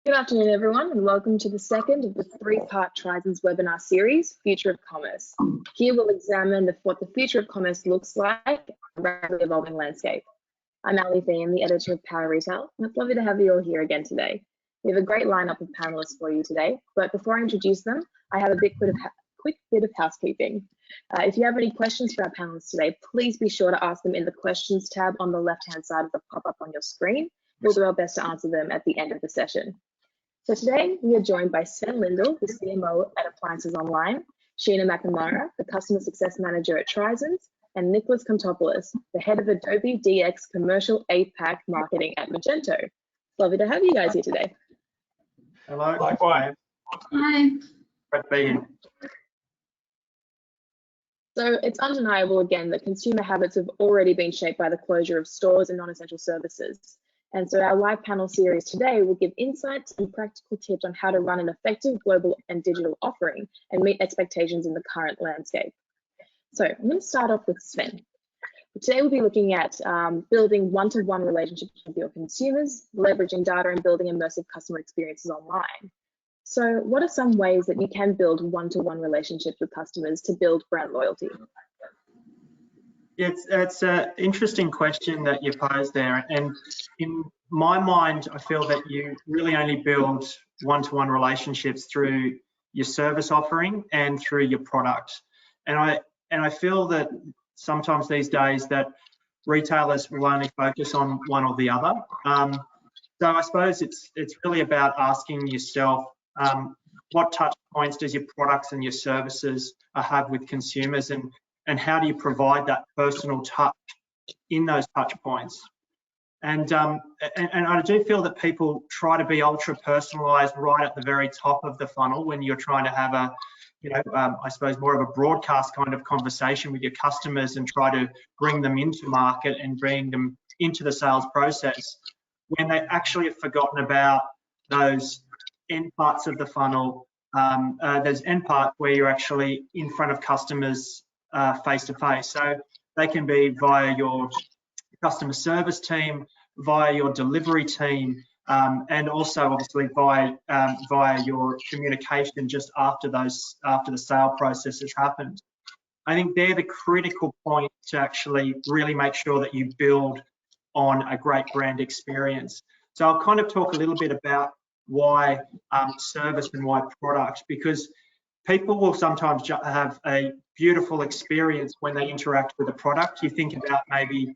Good afternoon, everyone, and welcome to the second of the three-part Trizen's webinar series, Future of Commerce. Here we'll examine what the future of commerce looks like in a rapidly evolving landscape. I'm Ali Thiem, the editor of Power Retail, and it's lovely to have you all here again today. We have a great lineup of panelists for you today, but before I introduce them, I have a quick bit of housekeeping. If you have any questions for our panelists today, please be sure to ask them in the questions tab on the left-hand side of the pop-up on your screen. We'll do our best to answer them at the end of the session. So today we are joined by Sven Lindell, the CMO at Appliances Online, Sheena McNamara, the Customer Success Manager at Trizen's, and Nicholas Kontopoulos, the Head of Adobe DX Commercial APAC Marketing at Magento. Lovely to have you guys here today. Hello. Likewise. Hi. Great to be here. So it's undeniable again that consumer habits have already been shaped by the closure of stores and non-essential services. And so our live panel series today will give insights and practical tips on how to run an effective global and digital offering and meet expectations in the current landscape. So I'm going to start off with Sven. Today we'll be looking at building one-to-one relationships with your consumers, leveraging data and building immersive customer experiences online. So what are some ways that you can build one-to-one relationships with customers to build brand loyalty? It's an interesting question that you posed there, and in my mind, I feel that you really only build one-to-one relationships through your service offering and through your product. And I feel that sometimes these days that retailers will only focus on one or the other. So I suppose it's really about asking yourself, what touch points does your products and your services have with consumers, and how do you provide that personal touch in those touch points? And I do feel that people try to be ultra personalized right at the very top of the funnel when you're trying to have a, I suppose more of a broadcast kind of conversation with your customers and try to bring them into market and bring them into the sales process, when they actually have forgotten about those end parts of the funnel. There's end part where you're actually in front of customers face to face. So they can be via your customer service team, via your delivery team, and also obviously via your communication just after the sale process has happened. I think they're the critical point to actually really make sure that you build on a great brand experience. So I'll kind of talk a little bit about why service and why product, because people will sometimes have a beautiful experience when they interact with a product. You think about maybe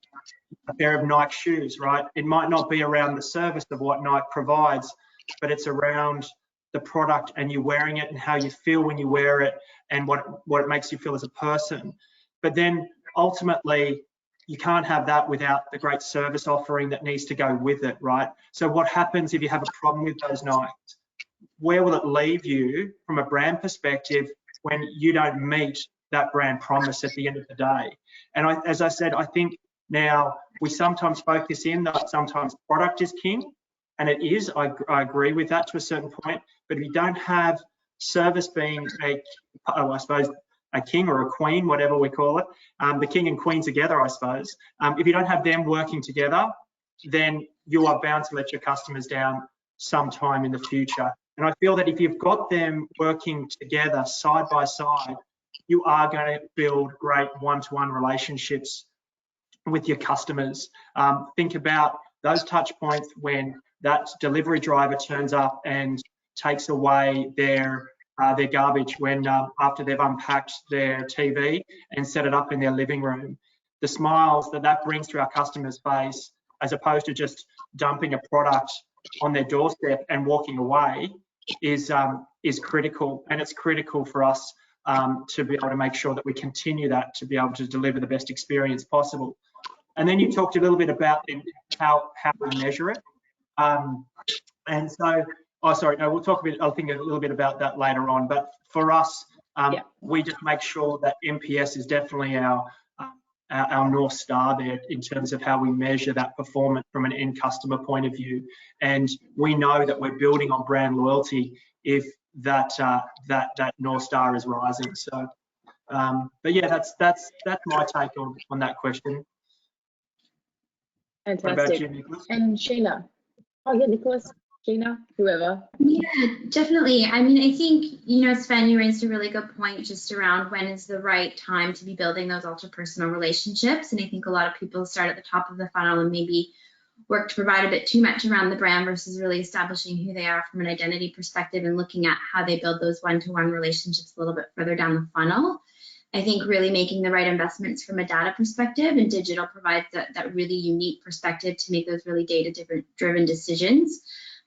a pair of Nike shoes, right? It might not be around the service of what Nike provides, but it's around the product and you wearing it and how you feel when you wear it and what it makes you feel as a person. But then ultimately, you can't have that without the great service offering that needs to go with it, right? So what happens if you have a problem with those Nikes? Where will it leave you from a brand perspective when you don't meet that brand promise at the end of the day? And as I said, I think now we sometimes focus in that sometimes product is king, and it is. I agree with that to a certain point. But if you don't have service being I suppose a king or a queen, whatever we call it, the king and queen together, I suppose. If you don't have them working together, then you are bound to let your customers down sometime in the future. And I feel that if you've got them working together side by side, you are going to build great one-to-one relationships with your customers. Think about those touch points when that delivery driver turns up and takes away their garbage when after they've unpacked their TV and set it up in their living room. The smiles that brings to our customers' face, as opposed to just dumping a product on their doorstep and walking away, is critical, and it's critical for us to be able to make sure that we continue that to be able to deliver the best experience possible. And then you talked a little bit about how we measure it, and so we'll talk a bit. I'll think a little bit about that later on. But for us, we just make sure that NPS is definitely our North Star there in terms of how we measure that performance from an end customer point of view. And we know that we're building on brand loyalty if that North Star is rising. So, but yeah, that's my take on that question. Fantastic. What about you, Nicholas? And Sheena. Oh yeah, Nicholas. Gina, whoever. Yeah, definitely. I mean, I think, Sven, you raised a really good point just around when is the right time to be building those ultra-personal relationships. And I think a lot of people start at the top of the funnel and maybe work to provide a bit too much around the brand versus really establishing who they are from an identity perspective and looking at how they build those one-to-one relationships a little bit further down the funnel. I think really making the right investments from a data perspective, and digital provides that really unique perspective to make those really data-driven decisions.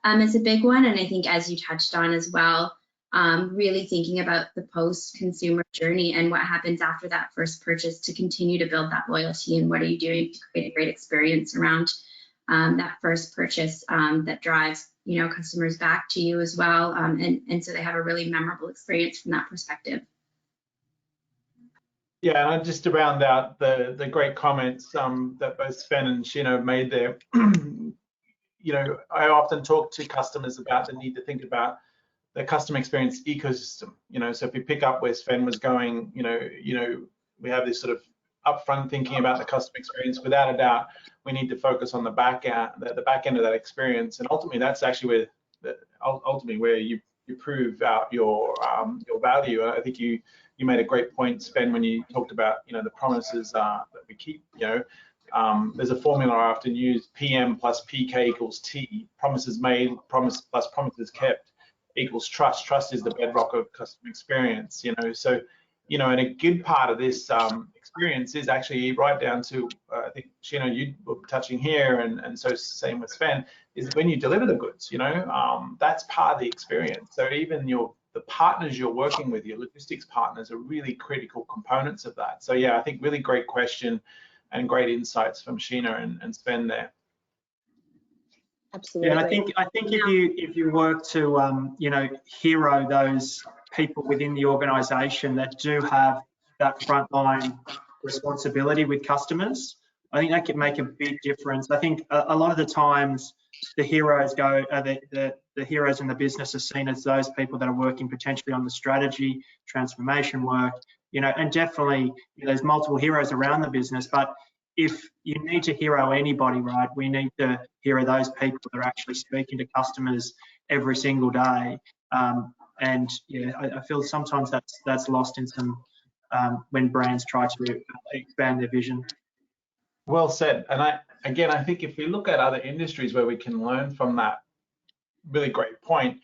Is a big one, and I think as you touched on as well, really thinking about the post-consumer journey and what happens after that first purchase to continue to build that loyalty, and what are you doing to create a great experience around that first purchase that drives customers back to you as well, and so they have a really memorable experience from that perspective. Yeah, and just to round out the great comments that both Sven and Sheena have made there, I often talk to customers about the need to think about the customer experience ecosystem. So if you pick up where Sven was going, we have this sort of upfront thinking about the customer experience. Without a doubt, we need to focus on the back end of that experience, and ultimately that's actually where you prove out your value. I think you made a great point, Sven, when you talked about the promises that we keep. There's a formula I often use: PM plus PK equals T. Promises made, plus promises kept equals trust. Trust is the bedrock of customer experience. So and a good part of this experience is actually right down to I think Sheena, you were touching here, and so same with Sven, is when you deliver the goods. That's part of the experience. So even the partners you're working with, your logistics partners, are really critical components of that. So yeah, I think really great question and great insights from Sheena and Sven there. Absolutely. Yeah, I think if you work to hero those people within the organisation that do have that frontline responsibility with customers, I think that could make a big difference. I think a lot of the times the heroes the heroes in the business are seen as those people that are working potentially on the strategy, transformation work, and definitely there's multiple heroes around the business, but if you need to hero anybody, right, we need to hero those people that are actually speaking to customers every single day. And yeah, I feel sometimes that's lost in some when brands try to expand their vision. Well said. And I think if we look at other industries where we can learn from that really great point,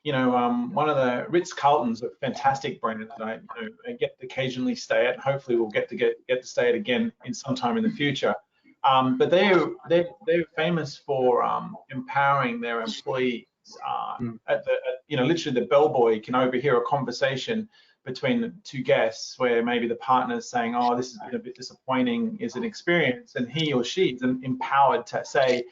one of the Ritz-Carlton's a fantastic brand that I get to occasionally stay at. Hopefully we'll get to stay at again in sometime in the future. But they're famous for empowering their employees. Literally the bellboy can overhear a conversation between two guests where maybe the partner's saying, "Oh, this has been a bit disappointing is an experience," and he or she is empowered to say,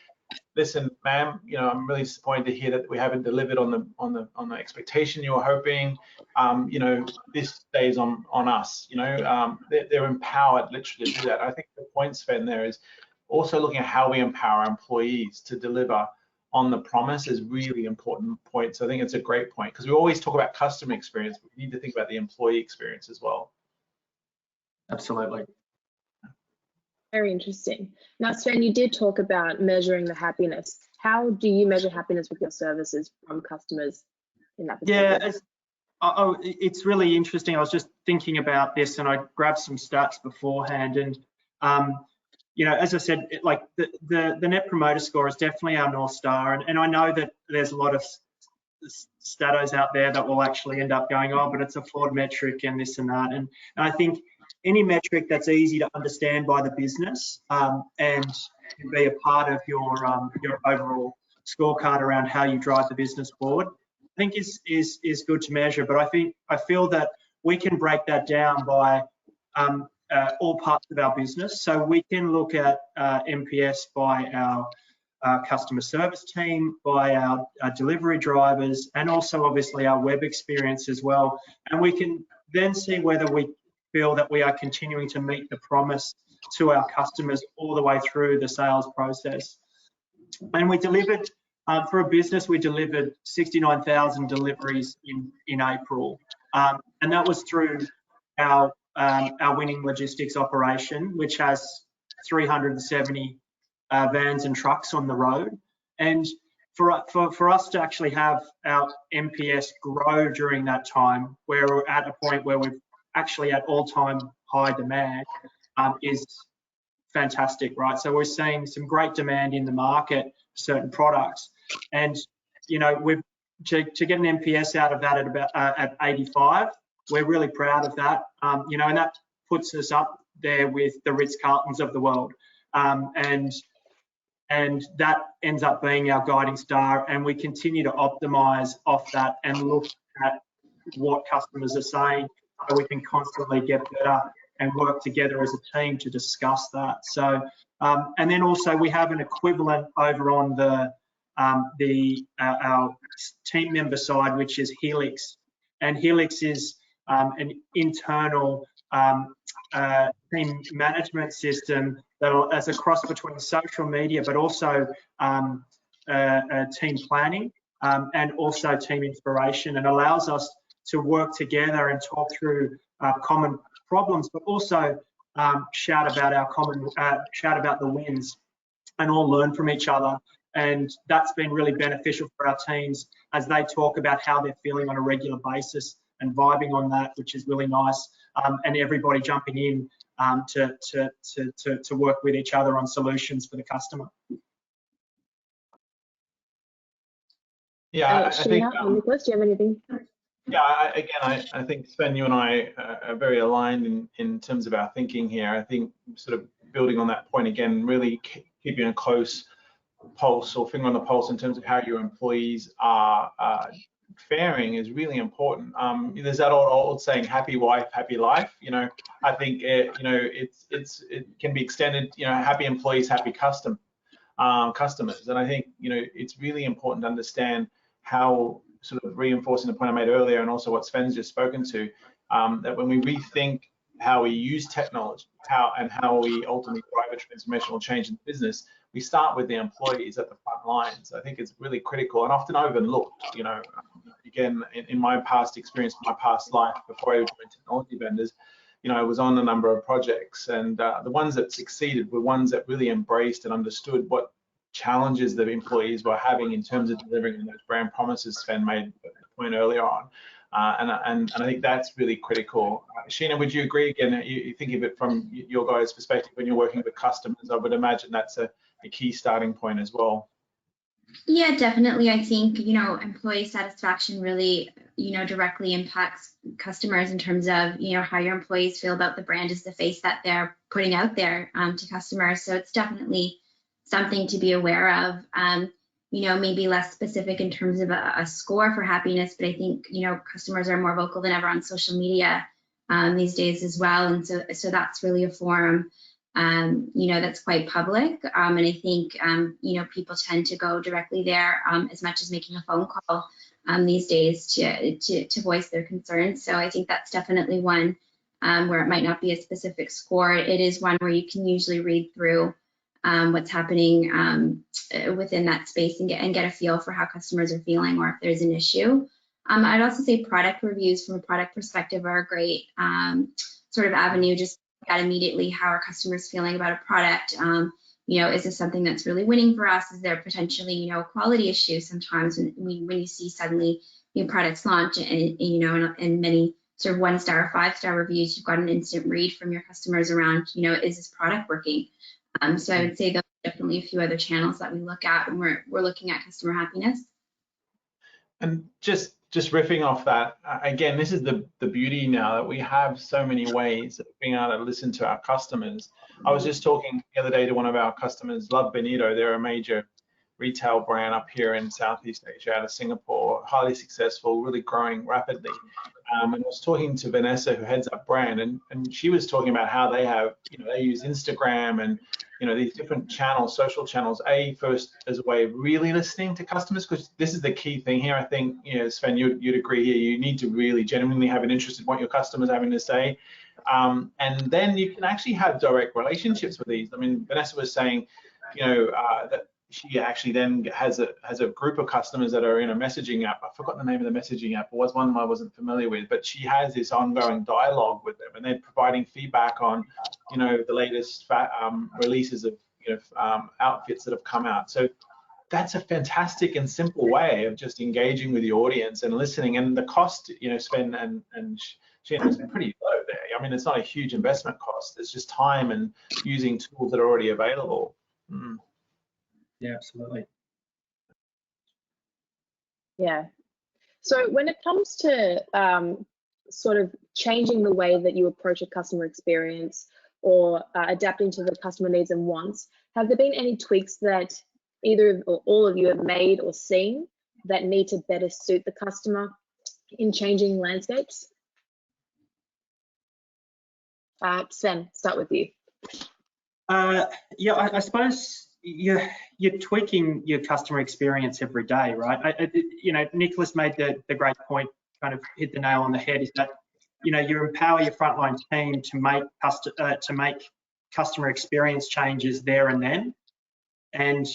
"Listen, ma'am, I'm really disappointed to hear that we haven't delivered on the expectation you were hoping. This stays on us." They're empowered literally to do that. I think the point, Sven, there is also looking at how we empower our employees to deliver on the promise is really important point. So I think it's a great point, because we always talk about customer experience, but we need to think about the employee experience as well. Absolutely. Very interesting. Now, Sven, you did talk about measuring the happiness. How do you measure happiness with your services from customers in that perspective? Yeah, it's really interesting. I was just thinking about this, and I grabbed some stats beforehand, and as I said, like the Net Promoter Score is definitely our North Star, and I know that there's a lot of statos out there that will actually end up going, "Oh, but it's a flawed metric," and this and that, and I think any metric that's easy to understand by the business and can be a part of your overall scorecard around how you drive the business forward, I think is good to measure. But I feel that we can break that down by all parts of our business. So we can look at NPS by our customer service team, by our delivery drivers, and also obviously our web experience as well. And we can then see whether we feel that we are continuing to meet the promise to our customers all the way through the sales process. And we delivered, for a business, we delivered 69,000 deliveries in April. And that was through our winning logistics operation, which has 370 vans and trucks on the road. And for us to actually have our NPS grow during that time, where we're at a point where we've actually at all-time high demand, is fantastic, right? So we're seeing some great demand in the market for certain products, and you know, to get an NPS out of that at about at 85, we're really proud of that. You know, and that puts us up there with the Ritz-Carltons of the world, and that ends up being our guiding star, and we continue to optimize off that and look at what customers are saying so we can constantly get better and work together as a team to discuss that. So and then also we have an equivalent over on our team member side, which is Helix, and Helix is an internal team management system as a cross between social media, but also team planning and also team inspiration, and allows us to work together and talk through common problems, but also shout about the wins and all learn from each other. And that's been really beneficial for our teams as they talk about how they're feeling on a regular basis and vibing on that, which is really nice. And everybody jumping in to work with each other on solutions for the customer. Yeah, I think. Nicholas, do you have anything? Yeah, I think Sven, you and I are very aligned in terms of our thinking here. I think sort of building on that point again, really keeping a close pulse or finger on the pulse in terms of how your employees are faring is really important. There's that old saying, "Happy wife, happy life." You know, I think it can be extended. You know, happy employees, happy customers. And I think it's really important to understand how, sort of reinforcing the point I made earlier, and also what Sven's just spoken to, that when we rethink how we use technology, how we ultimately drive a transformational change in the business, we start with the employees at the front lines. I think it's really critical and often overlooked. Again, in my past experience, my past life before I joined technology vendors, I was on a number of projects, and the ones that succeeded were ones that really embraced and understood what challenges that employees were having in terms of delivering those brand promises Sven made a point earlier on. And I think that's really critical. Sheena, would you agree? Again, you think of it from your guys' perspective when you're working with customers, I would imagine that's a key starting point as well. Yeah, definitely. I think, employee satisfaction really, directly impacts customers in terms of, how your employees feel about the brand as the face that they're putting out there to customers. So it's definitely something to be aware of. Maybe less specific in terms of a score for happiness, but I think, customers are more vocal than ever on social media these days as well. And so that's really a forum, that's quite public. And I think, people tend to go directly there as much as making a phone call these days to voice their concerns. So I think that's definitely one where it might not be a specific score. It is one where you can usually read through what's happening within that space and get a feel for how customers are feeling or if there's an issue. I'd also say product reviews from a product perspective are a great sort of avenue, just at immediately how are customers feeling about a product. Is this something that's really winning for us? Is there potentially, a quality issue sometimes when you see suddenly new products launch and many sort of 1-star or 5-star reviews, you've got an instant read from your customers around, is this product working? So I would say those are definitely a few other channels that we look at when we're looking at customer happiness. And just riffing off that, again, this is the beauty now that we have so many ways of being able to listen to our customers. I was just talking the other day to one of our customers, Love Bonito. They're a major retail brand up here in Southeast Asia out of Singapore, highly successful, really growing rapidly. And I was talking to Vanessa, who heads up brand, and she was talking about how they have, they use Instagram and, these different channels, social channels, first as a way of really listening to customers, because this is the key thing here. I think, Sven, you'd agree here, you need to really genuinely have an interest in what your customers are having to say. And then you can actually have direct relationships with these. I mean, Vanessa was saying, that she actually then has a group of customers that are in a messaging app. I forgot the name of the messaging app. It was one I wasn't familiar with, but she has this ongoing dialogue with them, and they're providing feedback on, the latest releases of, outfits that have come out. So that's a fantastic and simple way of just engaging with the audience and listening. And the cost, you know, Sven and Sheena, is pretty low there. I mean, it's not a huge investment cost. It's just time and using tools that are already available. Yeah, absolutely. Yeah. So when it comes to sort of changing the way that you approach a customer experience or adapting to the customer needs and wants, have there been any tweaks that either or all of you have made or seen that need to better suit the customer in changing landscapes? Sven, start with you. Yeah, I suppose you're tweaking your customer experience every day, right? You know, Nicholas made the great point, kind of hit the nail on the head, is that, you know, you empower your frontline team to make customer experience changes there and then, and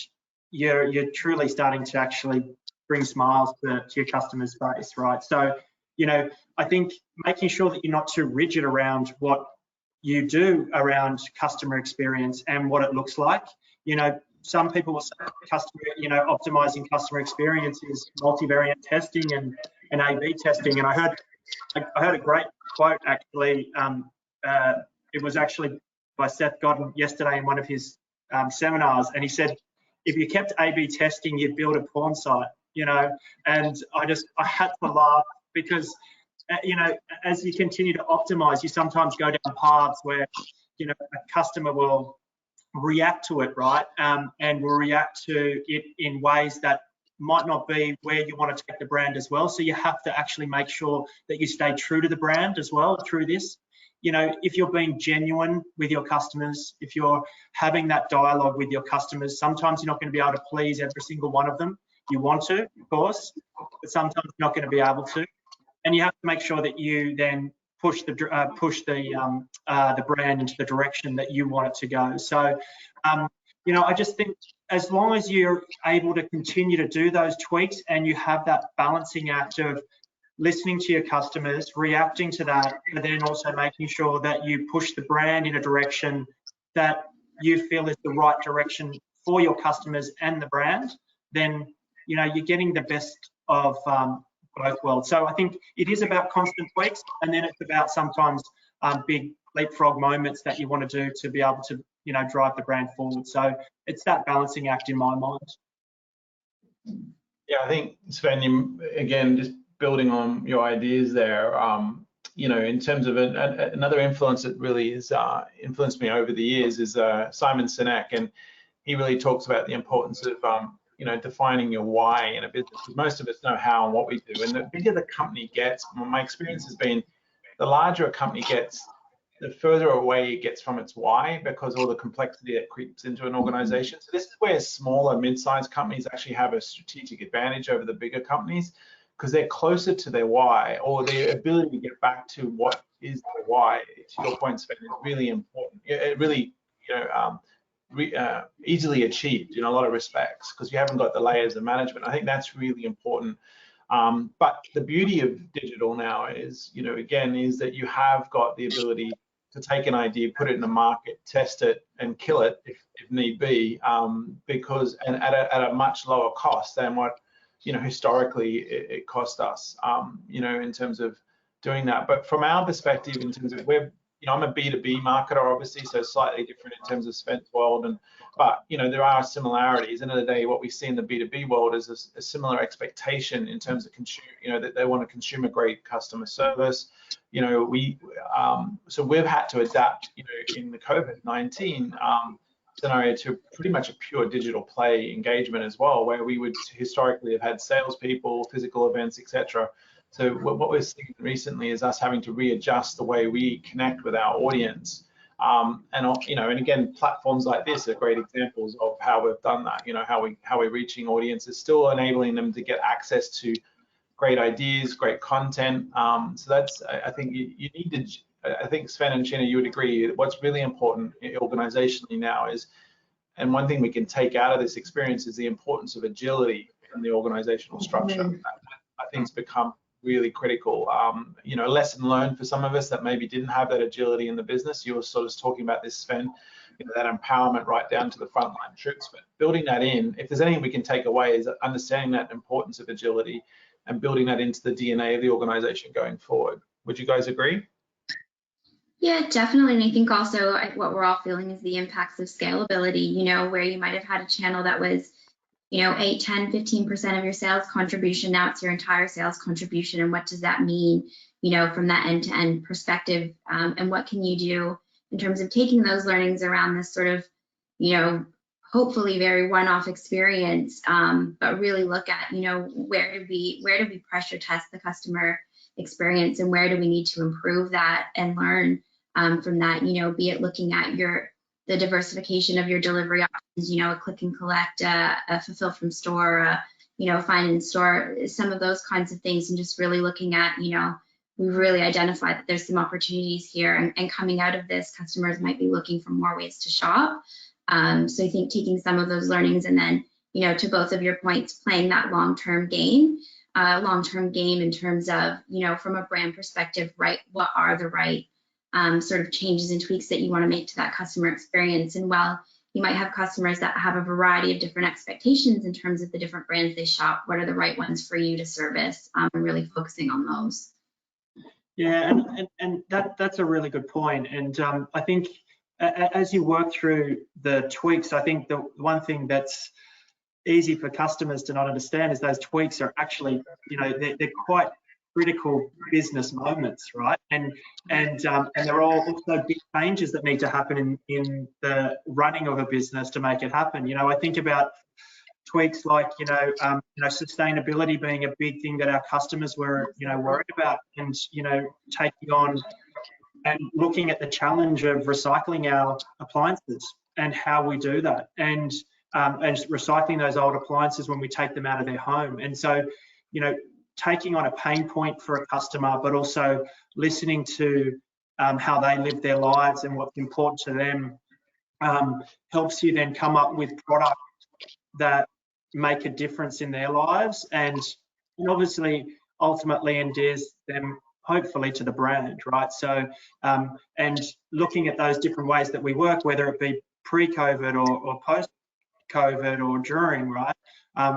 you're truly starting to actually bring smiles to your customer's face, right? So, you know, I think making sure that you're not too rigid around what you do around customer experience and what it looks like. You know, some people will say optimizing customer experience is multivariate testing and A/B testing. And I heard a great quote actually. It was actually by Seth Godin yesterday in one of his seminars, and he said, if you kept A/B testing, you'd build a porn site. You know, and I had to laugh because, you know, as you continue to optimize, you sometimes go down paths where, you know, a customer will react to it, right? And will react to it in ways that might not be where you want to take the brand as well. So you have to actually make sure that you stay true to the brand as well through this. You know, if you're being genuine with your customers, if you're having that dialogue with your customers, sometimes you're not going to be able to please every single one of them. You want to, of course, but sometimes you're not going to be able to. And you have to make sure that you then push the brand into the direction that you want it to go. So, you know, I just think as long as you're able to continue to do those tweaks and you have that balancing act of listening to your customers, reacting to that, but then also making sure that you push the brand in a direction that you feel is the right direction for your customers and the brand, then, you know, you're getting the best of both worlds. So I think it is about constant tweaks, and then it's about sometimes big leapfrog moments that you want to do to be able to, you know, drive the brand forward. So it's that balancing act in my mind. Yeah, I think, Sven, again, just building on your ideas there, you know, in terms of another influence that really has influenced me over the years is Simon Sinek, and he really talks about the importance of you know, defining your why in a business, because most of us know how and what we do. And the bigger the company gets, my experience has been, the larger a company gets, the further away it gets from its why, because all the complexity that creeps into an organization. So this is where smaller, mid-sized companies actually have a strategic advantage over the bigger companies, because they're closer to their why, or their ability to get back to what is the why. To your point, Sven, is really important. It really, you know, easily achieved in a lot of respects, because you haven't got the layers of management. I think that's really important. But the beauty of digital now is, you know, again, is that you have got the ability to take an idea, put it in the market, test it, and kill it if need be, because and at a much lower cost than what, you know, historically it cost us, you know, in terms of doing that. But from our perspective, in terms of you know, I'm a B2B marketer, obviously, so slightly different in terms of Sven's world, but you know, there are similarities. End of the day, what we see in the B2B world is a similar expectation in terms of you know, that they want a consumer-grade customer service. You know, so we've had to adapt, you know, in the COVID-19 scenario to pretty much a pure digital play engagement as well, where we would historically have had salespeople, physical events, etc. So what we're seeing recently is us having to readjust the way we connect with our audience. And you know, and again, platforms like this are great examples of how we've done that. You know, how we're reaching audiences, still enabling them to get access to great ideas, great content. So that's, I think you need to. I think Sven and Sheena, you would agree. What's really important organizationally now is, and one thing we can take out of this experience is the importance of agility in the organizational structure. I think it's become really critical. You know, a lesson learned for some of us that maybe didn't have that agility in the business. You were sort of talking about this, Sven, that empowerment right down to the frontline troops. But building that in, if there's anything we can take away, is understanding that importance of agility and building that into the DNA of the organization going forward. Would you guys agree? Yeah, definitely. And I think also what we're all feeling is the impacts of scalability, where you might have had a channel that was, 8, 10, 15% of your sales contribution. Now it's your entire sales contribution. And what does that mean, from that end-to-end perspective? And what can you do in terms of taking those learnings around this sort of, hopefully very one-off experience, but really look at, where do we pressure test the customer experience, and where do we need to improve that and learn from that, be it looking at the diversification of your delivery options, a click and collect, a fulfill from store, find in store, some of those kinds of things, and just really looking at, we've really identified that there's some opportunities here, and coming out of this, customers might be looking for more ways to shop. So I think taking some of those learnings, and then, to both of your points, playing that long-term game in terms of, from a brand perspective, right, what are the right sort of changes and tweaks that you want to make to that customer experience. And while you might have customers that have a variety of different expectations in terms of the different brands they shop, what are the right ones for you to service, and really focusing on those. Yeah, and that's a really good point. And I think as you work through the tweaks, I think the one thing that's easy for customers to not understand is those tweaks are actually, they're quite critical business moments, right? And they're all also big changes that need to happen in the running of a business to make it happen. I think about tweaks like, sustainability being a big thing that our customers were, worried about, and, taking on and looking at the challenge of recycling our appliances and how we do that, and recycling those old appliances when we take them out of their home. And so, taking on a pain point for a customer, but also listening to how they live their lives and what's important to them, helps you then come up with products that make a difference in their lives, and obviously ultimately endears them hopefully to the brand, right? So and looking at those different ways that we work, whether it be pre-COVID or post-COVID or during, right?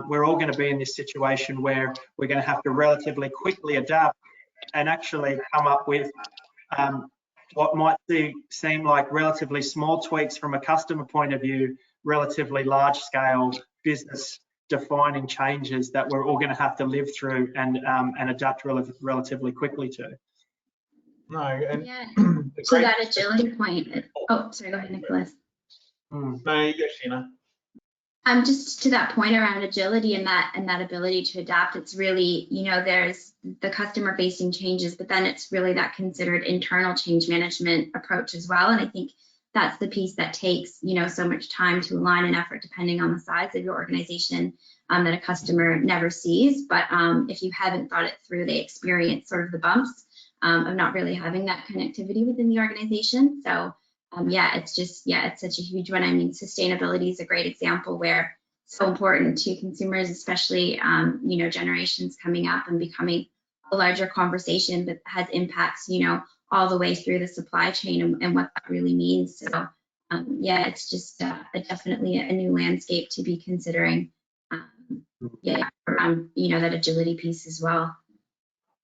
We're all going to be in this situation where we're going to have to relatively quickly adapt and actually come up with what might seem like relatively small tweaks from a customer point of view, relatively large scale business defining changes that we're all going to have to live through and adapt relatively quickly to. No, and yeah. To that agility point. Oh, sorry, go ahead, Nicholas. No, you go, Sheena. Just to that point around agility and that ability to adapt, it's really, there's the customer facing changes, but then it's really that considered internal change management approach as well. And I think that's the piece that takes, so much time to align and effort depending on the size of your organization, that a customer never sees. But if you haven't thought it through, they experience sort of the bumps of not really having that connectivity within the organization. So it's such a huge one. I mean, sustainability is a great example where it's so important to consumers, especially, generations coming up and becoming a larger conversation, but has impacts, all the way through the supply chain and what that really means. So, it's just definitely a new landscape to be considering. Around, that agility piece as well.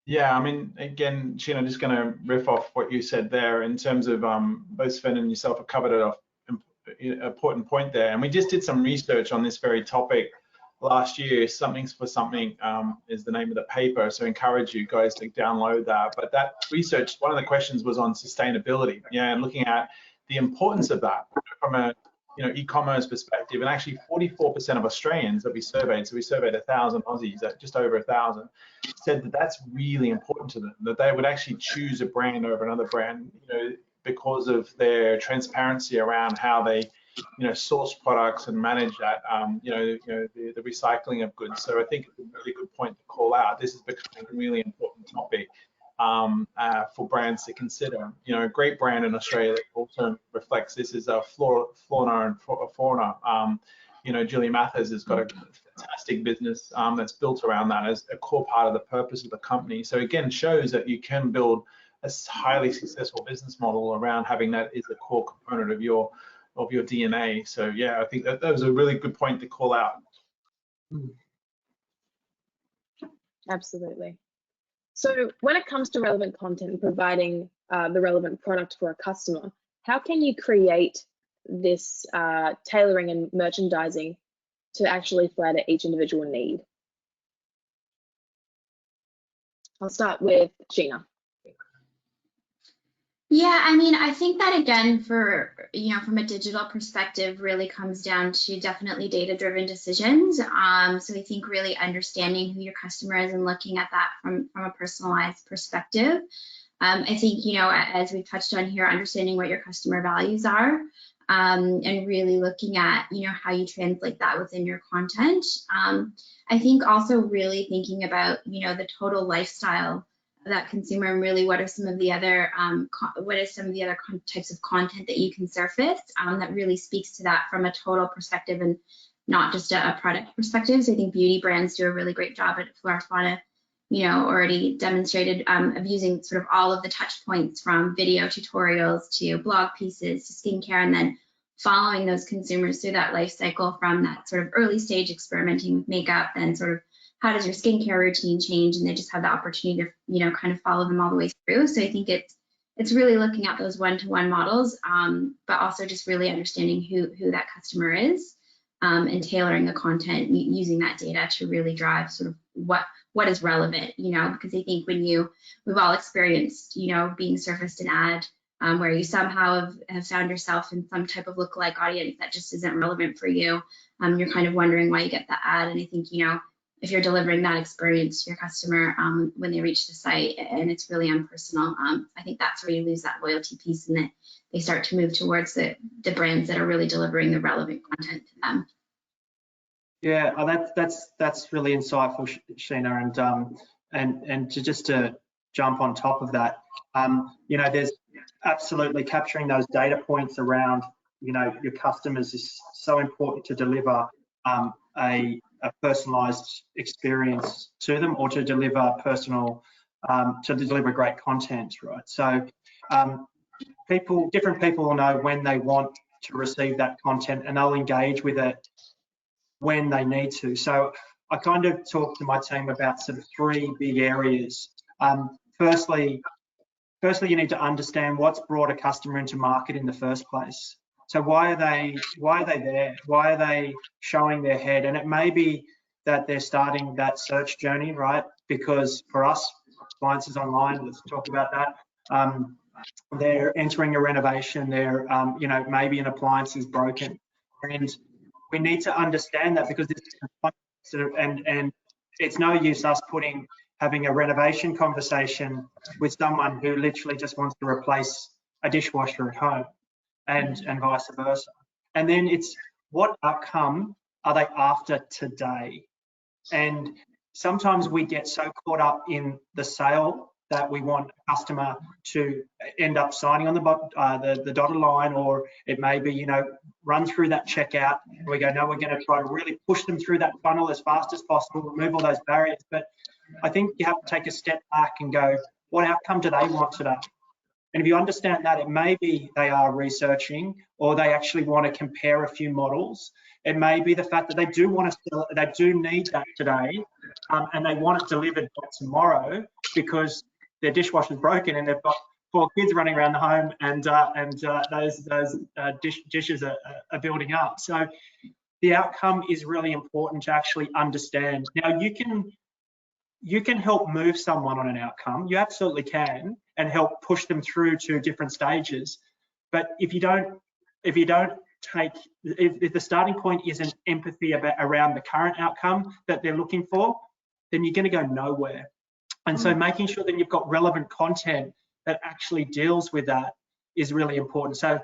Yeah, I mean, again, Sheena, I'm just going to riff off what you said there in terms of both Sven and yourself have covered an important point there. And we just did some research on this very topic last year. Something's for Something is the name of the paper. So I encourage you guys to download that. But that research, one of the questions was on sustainability, and looking at the importance of that from a e-commerce perspective. And actually 44% of Australians that we surveyed, so we surveyed 1,000 Aussies, just over 1,000, said that that's really important to them, that they would actually choose a brand over another brand, because of their transparency around how they, source products and manage that, the recycling of goods. So I think it's a really good point to call out. This is becoming a really important topic for brands to consider. A great brand in Australia that also reflects this is Flora and Fauna. Julie Mathers has got a fantastic business that's built around that as a core part of the purpose of the company. So again, shows that you can build a highly successful business model around having that as a core component of your your DNA. So yeah, I think that was a really good point to call out. Absolutely. So when it comes to relevant content and providing the relevant product for a customer, how can you create this tailoring and merchandising to actually flatter each individual need? I'll start with Sheena. Yeah, I mean, I think that again, from a digital perspective, really comes down to definitely data-driven decisions. So I think really understanding who your customer is and looking at that from a personalized perspective. I think, as we've touched on here, understanding what your customer values are, and really looking at, how you translate that within your content. I think also really thinking about, the total lifestyle of that consumer, and really what are some of the other types of content that you can surface that really speaks to that from a total perspective and not just a product perspective. So I think beauty brands do a really great job at Flora Fauna, already demonstrated of using sort of all of the touch points from video tutorials to blog pieces to skincare, and then following those consumers through that life cycle from that sort of early stage experimenting with makeup, then sort of how does your skincare routine change, and they just have the opportunity to, kind of follow them all the way through. So I think it's really looking at those one-to-one models, but also just really understanding who that customer is, and tailoring the content using that data to really drive sort of what is relevant, because I think we've all experienced, being surfaced an ad where you somehow have found yourself in some type of lookalike audience that just isn't relevant for you. You're kind of wondering why you get that ad. And I think, if you're delivering that experience to your customer when they reach the site and it's really unpersonal, I think that's where you lose that loyalty piece, and that they start to move towards the brands that are really delivering the relevant content to them. Yeah, that's really insightful, Sheena, and to jump on top of that, there's absolutely capturing those data points around, your customers is so important to deliver a personalized experience to them, or to deliver great content, right? So different people will know when they want to receive that content, and they'll engage with it when they need to. So I kind of talk to my team about sort of three big areas. Firstly, you need to understand what's brought a customer into market in the first place. So why are they there? Why are they showing their head? And it may be that they're starting that search journey, right? Because for us, appliances online, let's talk about that. They're entering a renovation. They're, maybe an appliance is broken, and we need to understand that, because it's and it's no use us having a renovation conversation with someone who literally just wants to replace a dishwasher at home, and vice versa. And then it's, what outcome are they after today? And sometimes we get so caught up in the sale that we want a customer to end up signing on the dotted line, or it may be, run through that checkout. And we go, no, we're going to try to really push them through that funnel as fast as possible, remove all those barriers. But I think you have to take a step back and go, what outcome do they want today? And if you understand that, it may be they are researching, or they actually want to compare a few models. It may be the fact that they do want to sell it, they do need that today, and they want it delivered by tomorrow because their dishwasher's broken and they've got 4 kids running around the home, and those dishes are building up. So the outcome is really important to actually understand. Now, you can help move someone on an outcome. You absolutely can, and help push them through to different stages. But if the starting point isn't empathy around the current outcome that they're looking for, then you're going to go nowhere. And so making sure that you've got relevant content that actually deals with that is really important. So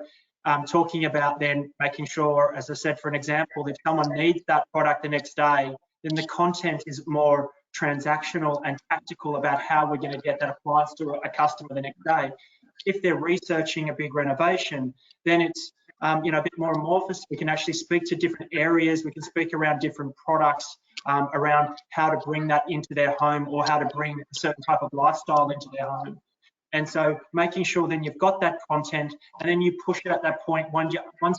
talking about then making sure, as I said, for an example, if someone needs that product the next day, then the content is more transactional and tactical about how we're going to get that appliance to a customer the next day. If they're researching a big renovation, then it's a bit more amorphous. We can actually speak to different areas. We can speak around different products, around how to bring that into their home, or how to bring a certain type of lifestyle into their home. And so making sure then you've got that content, and then you push it at that point once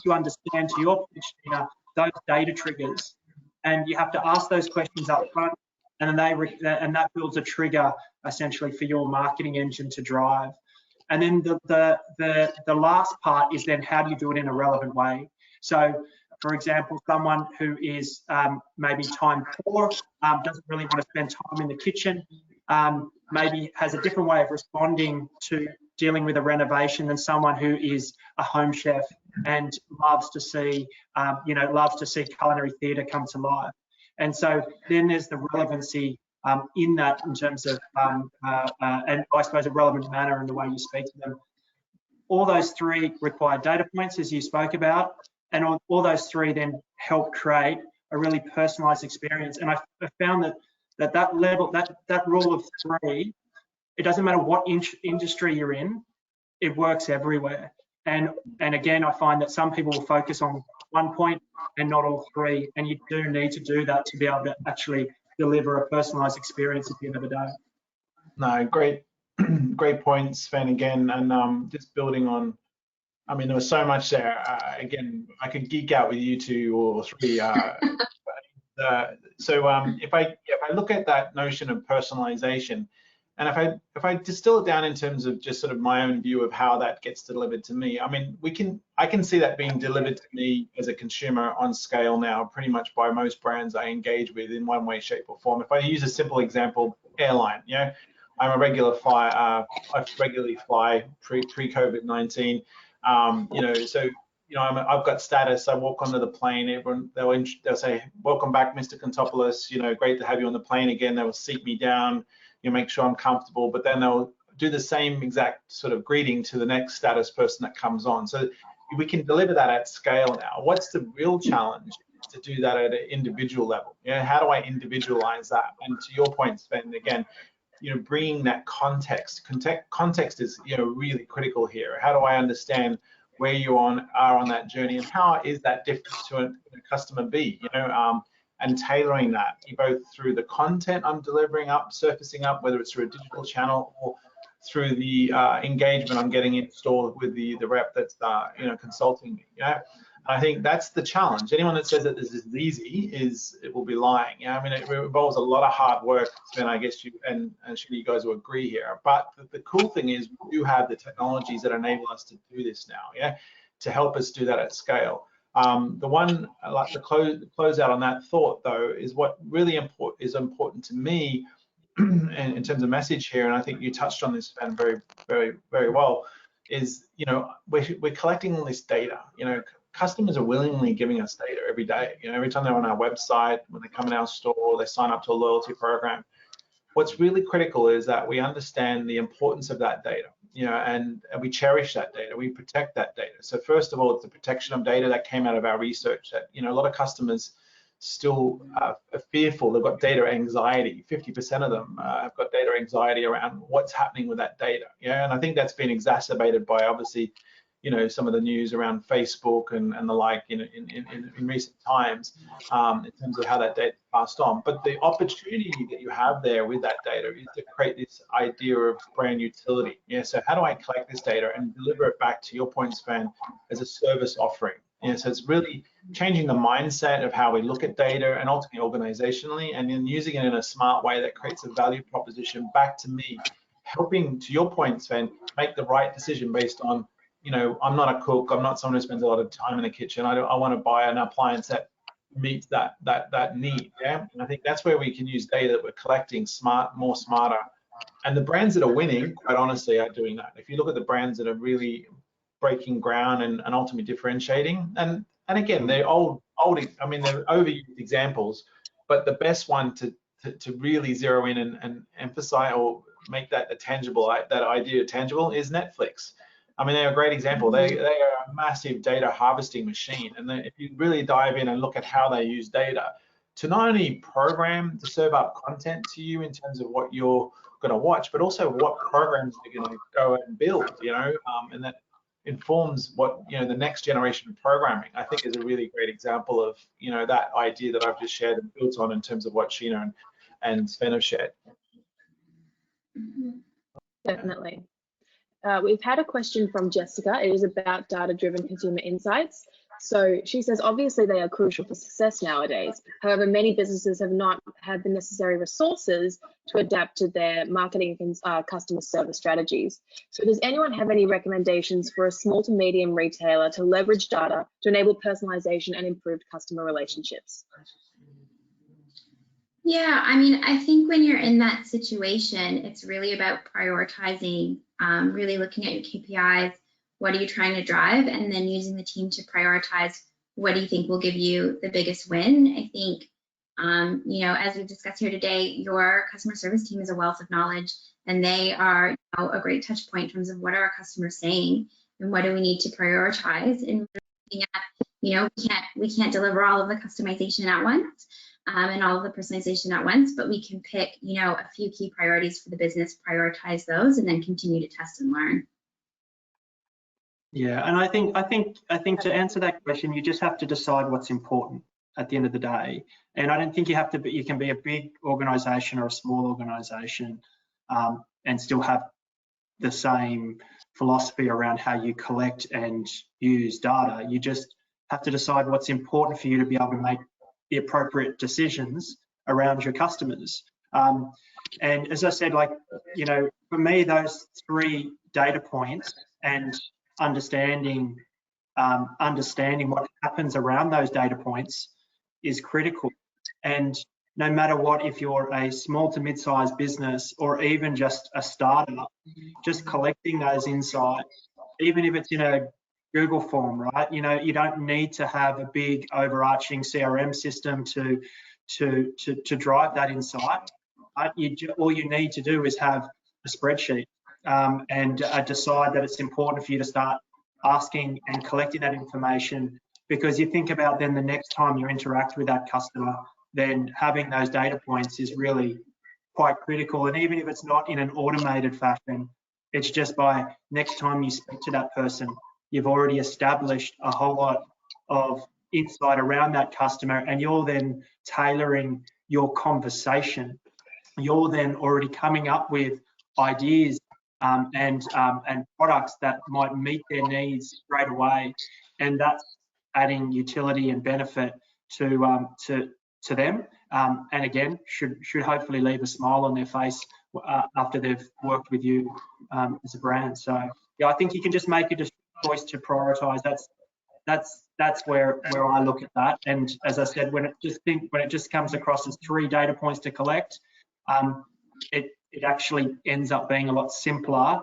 you understand, to your pitch, those data triggers, and you have to ask those questions up front, and then that builds a trigger essentially for your marketing engine to drive. And then the last part is then how do you do it in a relevant way? So, for example, someone who is maybe time poor, doesn't really want to spend time in the kitchen, maybe has a different way of responding to dealing with a renovation than someone who is a home chef and loves to see, culinary theatre come to life. And so then there's the relevancy in that, in terms of, and I suppose a relevant manner in the way you speak to them. All those three require data points, as you spoke about, and all those three then help create a really personalised experience. And I found that level, that rule of three, it doesn't matter what industry you're in, it works everywhere. And again, I find that some people will focus on one point and not all three, and you do need to do that to be able to actually deliver a personalised experience at the end of the day. No, great point, Sven, again, and just building on, I mean, there was so much there. Again, I could geek out with you two or three. So if I look at that notion of personalization, and if I distill it down in terms of just sort of my own view of how that gets delivered to me, I mean, I can see that being delivered to me as a consumer on scale now, pretty much by most brands I engage with in one way, shape, or form. If I use a simple example, airline, I'm a regular flyer. I regularly fly pre-COVID-19. So I've got status. I walk onto the plane. Everyone, they'll say, "Welcome back, Mr. Kontopoulos. Great to have you on the plane again." They will seat me down, make sure I'm comfortable. But then they'll do the same exact sort of greeting to the next status person that comes on. So we can deliver that at scale now. What's the real challenge? To do that at an individual level. How do I individualize that? And to your point, Sven, again, bringing that context. Context is really critical here. How do I understand where you are on that journey, and how is that different to a customer B? And tailoring that both through the content I'm delivering up, surfacing up, whether it's through a digital channel or through the engagement I'm getting in store with the rep that's consulting me. I think that's the challenge. Anyone that says that this is easy it will be lying. I mean, it involves a lot of hard work, and I guess you and sure you guys will agree here. But the cool thing is we do have the technologies that enable us to do this now, to help us do that at scale. The one I like to close out on that thought, though, is what really is important to me in terms of message here, and I think you touched on this, Sven, very, very, very well, is we're collecting all this data. Customers are willingly giving us data every day. Every time they're on our website, when they come in our store, they sign up to a loyalty program. What's really critical is that we understand the importance of that data, and we cherish that data, we protect that data. So first of all, it's the protection of data that came out of our research that, a lot of customers still are fearful. They've got data anxiety. 50% of them have got data anxiety around what's happening with that data. And I think that's been exacerbated by obviously, some of the news around Facebook and the like, in recent times, in terms of how that data is passed on. But the opportunity that you have there with that data is to create this idea of brand utility. So how do I collect this data and deliver it back, to your point, Sven, as a service offering? So it's really changing the mindset of how we look at data and ultimately organizationally, and then using it in a smart way that creates a value proposition back to me, helping, to your point, Sven, make the right decision based on, I'm not a cook, I'm not someone who spends a lot of time in the kitchen. I want to buy an appliance that meets that need. And I think that's where we can use data that we're collecting more smarter. And the brands that are winning, quite honestly, are doing that. If you look at the brands that are really breaking ground and ultimately differentiating, and again, they're old, I mean, they're overused examples, but the best one to really zero in and emphasize or make that tangible, that idea tangible, is Netflix. I mean, they're a great example. They are a massive data harvesting machine. And then if you really dive in and look at how they use data to not only program to serve up content to you in terms of what you're going to watch, but also what programs they're going to go and build, and that informs what, the next generation of programming, I think, is a really great example of, that idea that I've just shared and built on in terms of what Sheena and Sven have shared. Definitely. We've had a question from Jessica. It is about data-driven consumer insights. So she says, obviously they are crucial for success nowadays. However, many businesses have not had the necessary resources to adapt to their marketing and customer service strategies. So does anyone have any recommendations for a small to medium retailer to leverage data to enable personalization and improved customer relationships? Yeah, I mean, I think when you're in that situation, it's really about prioritizing, really looking at your KPIs, what are you trying to drive, and then using the team to prioritize what do you think will give you the biggest win. I think, you know, as we've discussed here today, your customer service team is a wealth of knowledge, and they are, you know, a great touch point in terms of what are our customers saying and what do we need to prioritize. And looking at, you know, we can't deliver all of the customization at once. And all of the personalization at once, but we can pick, you know, a few key priorities for the business, prioritize those, and then continue to test and learn. Yeah, and I think to answer that question, you just have to decide what's important at the end of the day. And I don't think you have to be, you can be a big organization or a small organization and still have the same philosophy around how you collect and use data. You just have to decide what's important for you to be able to make the appropriate decisions around your customers. And as I said, like, you know, for me, those 3 data points and understanding what happens around those data points is critical. And no matter what, if you're a small to mid-sized business or even just a startup, just collecting those insights, even if it's in a Google form, right? You know, you don't need to have a big overarching CRM system to drive that insight. All you need to do is have a spreadsheet and decide that it's important for you to start asking and collecting that information, because you think about then the next time you interact with that customer, then having those data points is really quite critical. And even if it's not in an automated fashion, it's just by next time you speak to that person, you've already established a whole lot of insight around that customer, and you're then tailoring your conversation. You're then already coming up with ideas and products that might meet their needs straight away, and that's adding utility and benefit to them. And again, should hopefully leave a smile on their face after they've worked with you as a brand. So yeah, I think you can just make a choice to prioritize. That's where I look at that. And as I said, when it just comes across as 3 data points to collect, it actually ends up being a lot simpler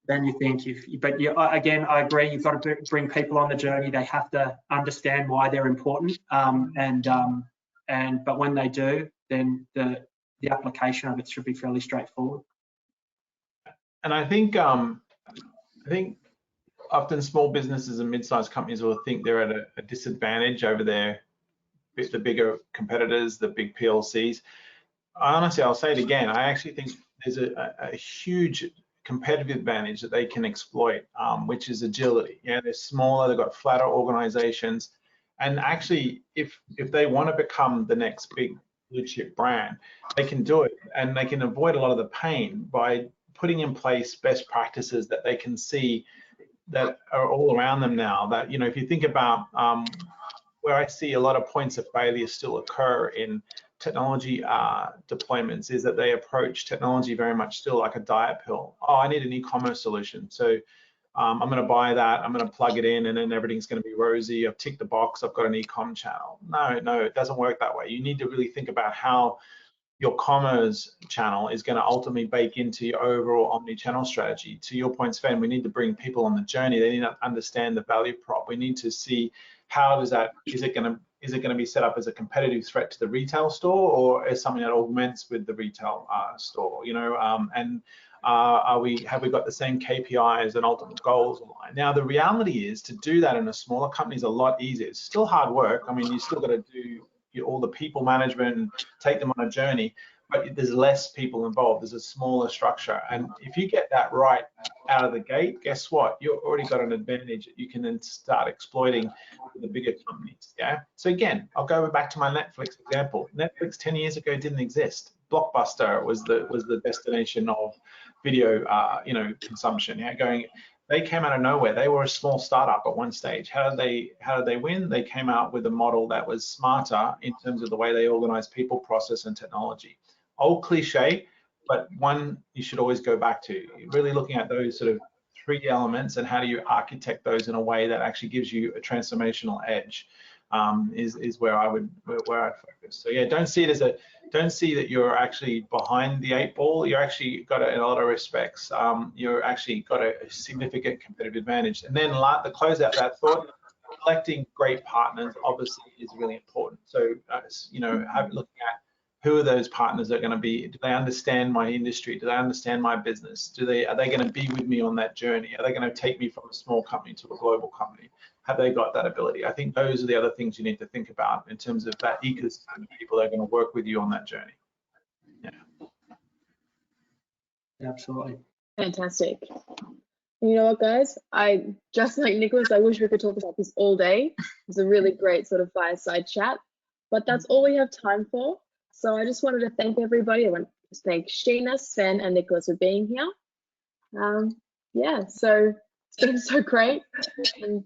than you think. Again, I agree, you've got to bring people on the journey. They have to understand why they're important, but when they do, then the application of it should be fairly straightforward. And I think often small businesses and mid-sized companies will think they're at a disadvantage over the bigger competitors, the big PLCs. Honestly, I'll say it again, I actually think there's a huge competitive advantage that they can exploit, which is agility. Yeah, they're smaller, they've got flatter organizations, and actually, if they want to become the next big blue chip brand, they can do it, and they can avoid a lot of the pain by putting in place best practices that they can see that are all around them now. That, you know, if you think about where I see a lot of points of failure still occur in technology deployments, is that they approach technology very much still like a diet pill. Oh, I need an e-commerce solution, so I'm going to buy that, I'm going to plug it in, and then everything's going to be rosy. I've ticked the box, I've got an e-com channel. No, it doesn't work that way. You need to really think about how your commerce channel is going to ultimately bake into your overall omni-channel strategy. To your point, Sven, we need to bring people on the journey. They need to understand the value prop. We need to see how is it going to be set up as a competitive threat to the retail store, or as something that augments with the retail store, you know, and have we got the same KPIs and ultimate goals aligned? Now, the reality is, to do that in a smaller company is a lot easier. It's still hard work. I mean, you still got to do all the people management and take them on a journey, but there's less people involved. There's a smaller structure. And if you get that right out of the gate, guess what? You've already got an advantage that you can then start exploiting with the bigger companies. Yeah. So again, I'll go back to my Netflix example. Netflix 10 years ago didn't exist. Blockbuster was the destination of video, consumption. Yeah, they came out of nowhere. They were a small startup at one stage. How did they win? They came out with a model that was smarter in terms of the way they organize people, process, and technology. Old cliche, but one you should always go back to. Really looking at those sort of 3 elements and how do you architect those in a way that actually gives you a transformational edge is where I'd focus. So yeah, don't see that you're actually behind the 8 ball. You're actually got in a lot of respects. You're actually got a significant competitive advantage. And then to close out that thought, collecting great partners obviously is really important. So looking at who are those partners that are going to be, do they understand my industry? Do they understand my business? Are they going to be with me on that journey? Are they going to take me from a small company to a global company? Have they got that ability? I think those are the other things you need to think about in terms of that ecosystem of people that are going to work with you on that journey. Yeah. Absolutely. Fantastic. You know what, guys? Just like Nicholas, I wish we could talk about this all day. It was a really great sort of fireside chat, but that's all we have time for. So I just wanted to thank everybody. I want to thank Sheena, Sven, and Nicholas for being here. Yeah, so it's been so great. And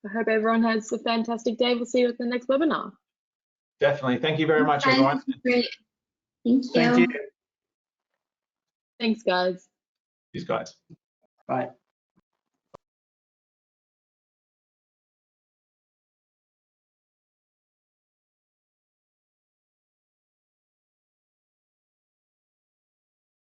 I hope everyone has a fantastic day. We'll see you at the next webinar. Definitely. Thank you very much, everyone. Great. Thank you. Thank you. Thanks, guys. These guys. Bye.